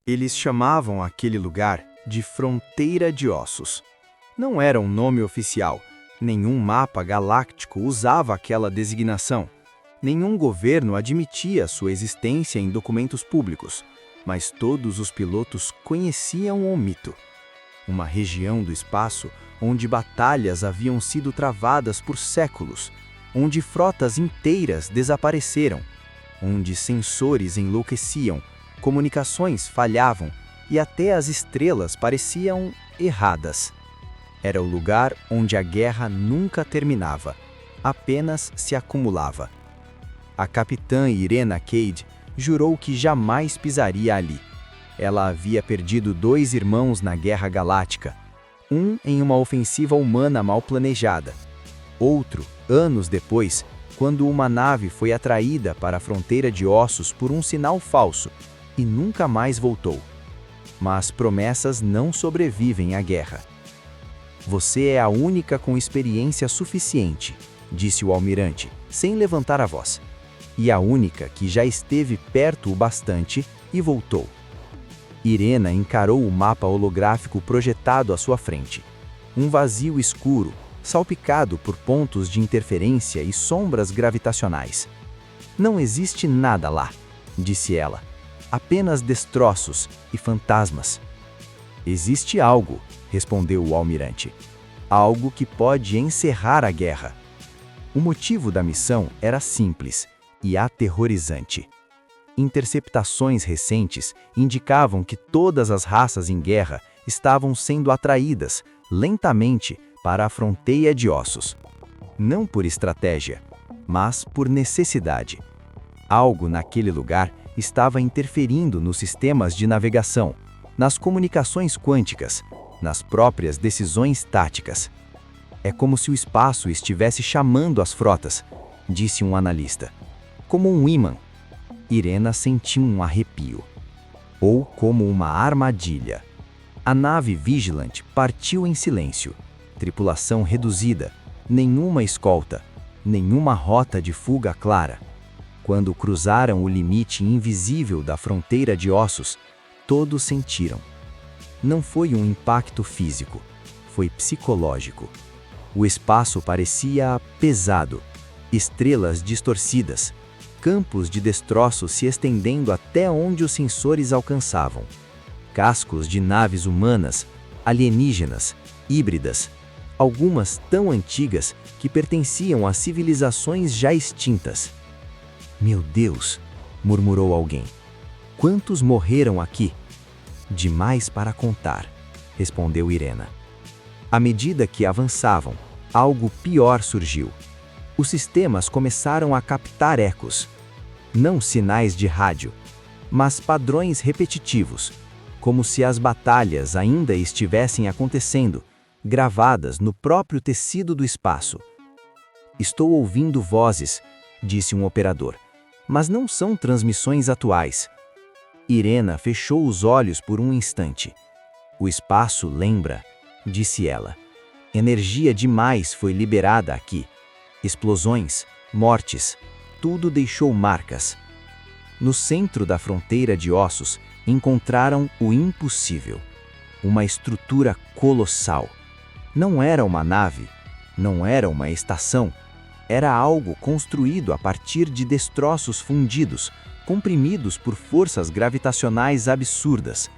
Eles chamavam aquele lugar de Fronteira de Ossos. Não era um nome oficial, nenhum mapa galáctico usava aquela designação. Nenhum governo admitia sua existência em documentos públicos, mas todos os pilotos conheciam o mito. Uma região do espaço onde batalhas haviam sido travadas por séculos, onde frotas inteiras desapareceram, onde sensores enlouqueciam, comunicações falhavam e até as estrelas pareciam erradas. Era o lugar onde a guerra nunca terminava, apenas se acumulava. A capitã Irena Cade jurou que jamais pisaria ali. Ela havia perdido 2 irmãos na Guerra Galáctica, um em uma ofensiva humana mal planejada, outro, anos depois, quando uma nave foi atraída para a Fronteira de Ossos por um sinal falso e nunca mais voltou. Mas promessas não sobrevivem à guerra. Você é a única com experiência suficiente, disse o almirante, sem levantar a voz. E a única que já esteve perto o bastante e voltou. Irena encarou o mapa holográfico projetado à sua frente. Um vazio escuro, salpicado por pontos de interferência e sombras gravitacionais. Não existe nada lá, disse ela. Apenas destroços e fantasmas. Existe algo, respondeu o almirante. Algo que pode encerrar a guerra. O motivo da missão era simples e aterrorizante. Interceptações recentes indicavam que todas as raças em guerra estavam sendo atraídas, lentamente, para a Fronteira de Ossos. Não por estratégia, mas por necessidade. Algo naquele lugar estava interferindo nos sistemas de navegação, nas comunicações quânticas, nas próprias decisões táticas. É como se o espaço estivesse chamando as frotas, disse um analista. Como um ímã. Irena sentiu um arrepio. Ou como uma armadilha. A nave Vigilant partiu em silêncio. Tripulação reduzida, nenhuma escolta, nenhuma rota de fuga clara. Quando cruzaram o limite invisível da Fronteira de Ossos, todos sentiram. Não foi um impacto físico, foi psicológico. O espaço parecia pesado, estrelas distorcidas, campos de destroços se estendendo até onde os sensores alcançavam. Cascos de naves humanas, alienígenas, híbridas, algumas tão antigas que pertenciam a civilizações já extintas. Meu Deus, murmurou alguém. Quantos morreram aqui? Demais para contar, respondeu Irena. À medida que avançavam, algo pior surgiu. Os sistemas começaram a captar ecos. Não sinais de rádio, mas padrões repetitivos, como se as batalhas ainda estivessem acontecendo, gravadas no próprio tecido do espaço. Estou ouvindo vozes, disse um operador, mas não são transmissões atuais. Irena fechou os olhos por um instante. O espaço lembra, disse ela. Energia demais foi liberada aqui. Explosões, mortes, tudo deixou marcas. No centro da Fronteira de Ossos, encontraram o impossível. Uma estrutura colossal. Não era uma nave, não era uma estação. Era algo construído a partir de destroços fundidos, comprimidos por forças gravitacionais absurdas.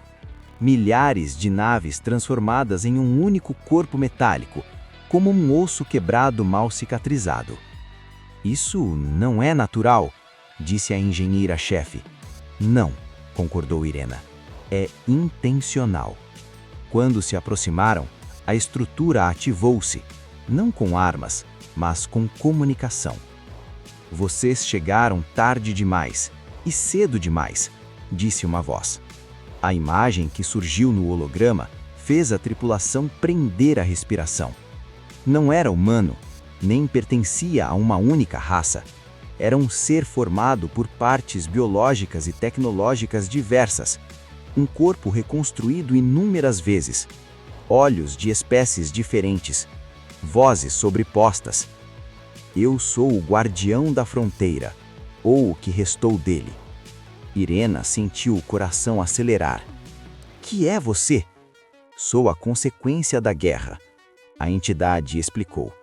Milhares de naves transformadas em um único corpo metálico, como um osso quebrado mal cicatrizado. Isso não é natural, disse a engenheira-chefe. Não, concordou Irena. É intencional. Quando se aproximaram, a estrutura ativou-se, não com armas, mas com comunicação. Vocês chegaram tarde demais e cedo demais, disse uma voz. A imagem que surgiu no holograma fez a tripulação prender a respiração. Não era humano, nem pertencia a uma única raça. Era um ser formado por partes biológicas e tecnológicas diversas, um corpo reconstruído inúmeras vezes, olhos de espécies diferentes, vozes sobrepostas. Eu sou o guardião da fronteira, ou o que restou dele. Irena sentiu o coração acelerar. que é você?" "Sou a consequência da guerra", a entidade explicou.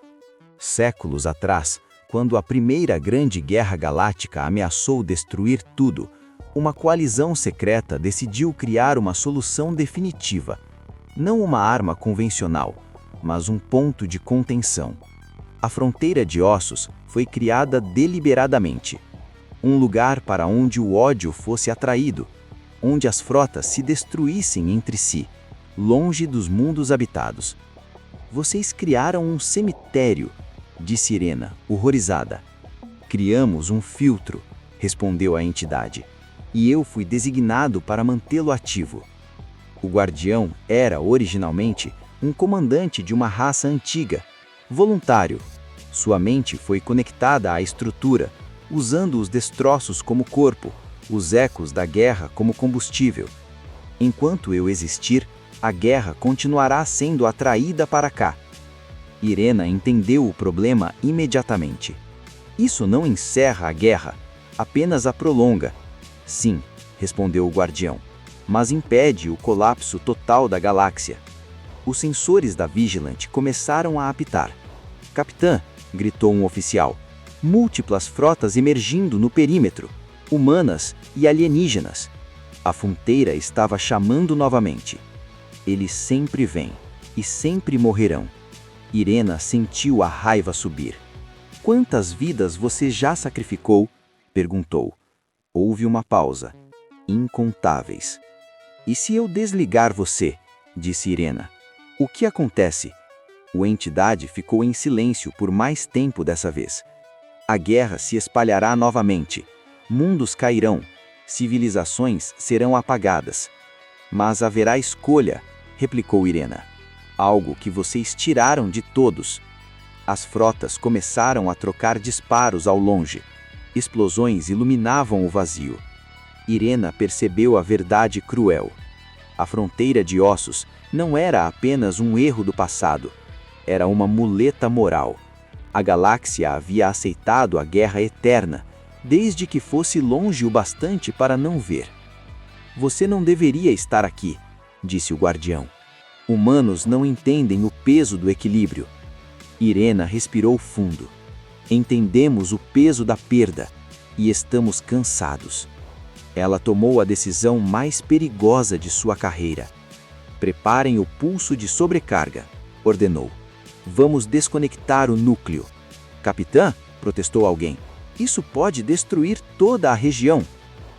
Séculos atrás, quando a primeira grande guerra galáctica ameaçou destruir tudo, uma coalizão secreta decidiu criar uma solução definitiva. Não uma arma convencional, mas um ponto de contenção. A fronteira de ossos foi criada deliberadamente. Um lugar para onde o ódio fosse atraído, onde as frotas se destruíssem entre si, longe dos mundos habitados. "Vocês criaram um cemitério", disse Irena, horrorizada. "Criamos um filtro", respondeu a entidade, "e eu fui designado para mantê-lo ativo." O guardião era, originalmente, um comandante de uma raça antiga, voluntário. Sua mente foi conectada à estrutura, usando os destroços como corpo, os ecos da guerra como combustível. "Enquanto eu existir, a guerra continuará sendo atraída para cá." Irena entendeu o problema imediatamente. "Isso não encerra a guerra, apenas a prolonga." "Sim", respondeu o guardião, "mas impede o colapso total da galáxia." Os sensores da Vigilant começaram a apitar. "Capitã", gritou um oficial, "múltiplas frotas emergindo no perímetro, humanas e alienígenas." A fronteira estava chamando novamente. "Eles sempre vêm, e sempre morrerão." Irena sentiu a raiva subir. "Quantas vidas você já sacrificou?" perguntou. Houve uma pausa. "Incontáveis." "E se eu desligar você?" disse Irena. "O que acontece?" O entidade ficou em silêncio por mais tempo dessa vez. "A guerra se espalhará novamente. Mundos cairão. Civilizações serão apagadas." "Mas haverá escolha", replicou Irena. "Algo que vocês tiraram de todos." As frotas começaram a trocar disparos ao longe. Explosões iluminavam o vazio. Irena percebeu a verdade cruel. A fronteira de ossos não era apenas um erro do passado. Era uma muleta moral. A galáxia havia aceitado a guerra eterna, desde que fosse longe o bastante para não ver. "Você não deveria estar aqui", disse o guardião. "Humanos não entendem o peso do equilíbrio." Irena respirou fundo. "Entendemos o peso da perda e estamos cansados." Ela tomou a decisão mais perigosa de sua carreira. "Preparem o pulso de sobrecarga", ordenou. "Vamos desconectar o núcleo." "Capitã", protestou alguém, "isso pode destruir toda a região."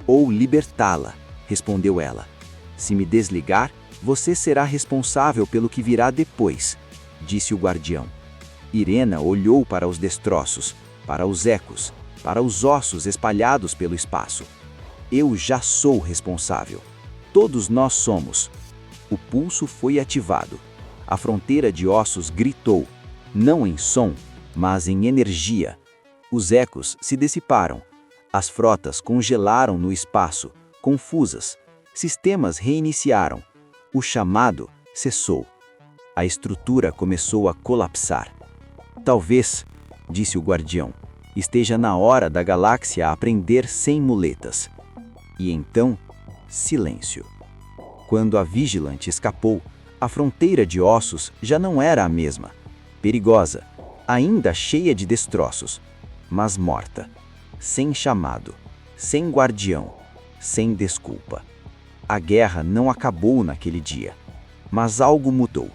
"Ou libertá-la", respondeu ela. "Se me desligar, você será responsável pelo que virá depois", disse o guardião. Irena olhou para os destroços, para os ecos, para os ossos espalhados pelo espaço. "Eu já sou responsável. Todos nós somos." O pulso foi ativado. A fronteira de ossos gritou, não em som, mas em energia. Os ecos se dissiparam. As frotas congelaram no espaço, confusas. Sistemas reiniciaram. O chamado cessou. A estrutura começou a colapsar. "Talvez", disse o guardião, "esteja na hora da galáxia aprender sem muletas." E então, silêncio. Quando a Vigilant escapou, a fronteira de ossos já não era a mesma. Perigosa, ainda cheia de destroços, mas morta. Sem chamado, sem guardião, sem desculpa. A guerra não acabou naquele dia, mas algo mudou.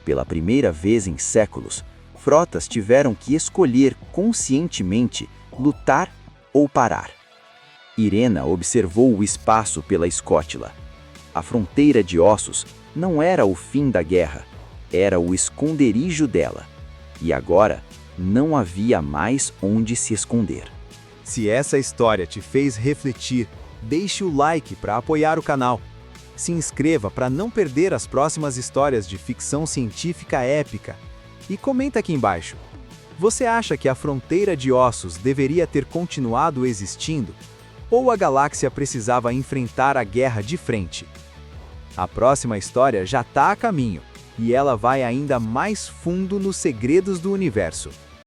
Pela primeira vez em séculos, frotas tiveram que escolher conscientemente lutar ou parar. Irena observou o espaço pela escótila. A fronteira de ossos não era o fim da guerra, era o esconderijo dela. E agora, não havia mais onde se esconder. Se essa história te fez refletir, deixe o like para apoiar o canal. Se inscreva para não perder as próximas histórias de ficção científica épica. E comenta aqui embaixo. Você acha que a fronteira de ossos deveria ter continuado existindo? Ou a galáxia precisava enfrentar a guerra de frente? A próxima história já está a caminho, e ela vai ainda mais fundo nos segredos do universo.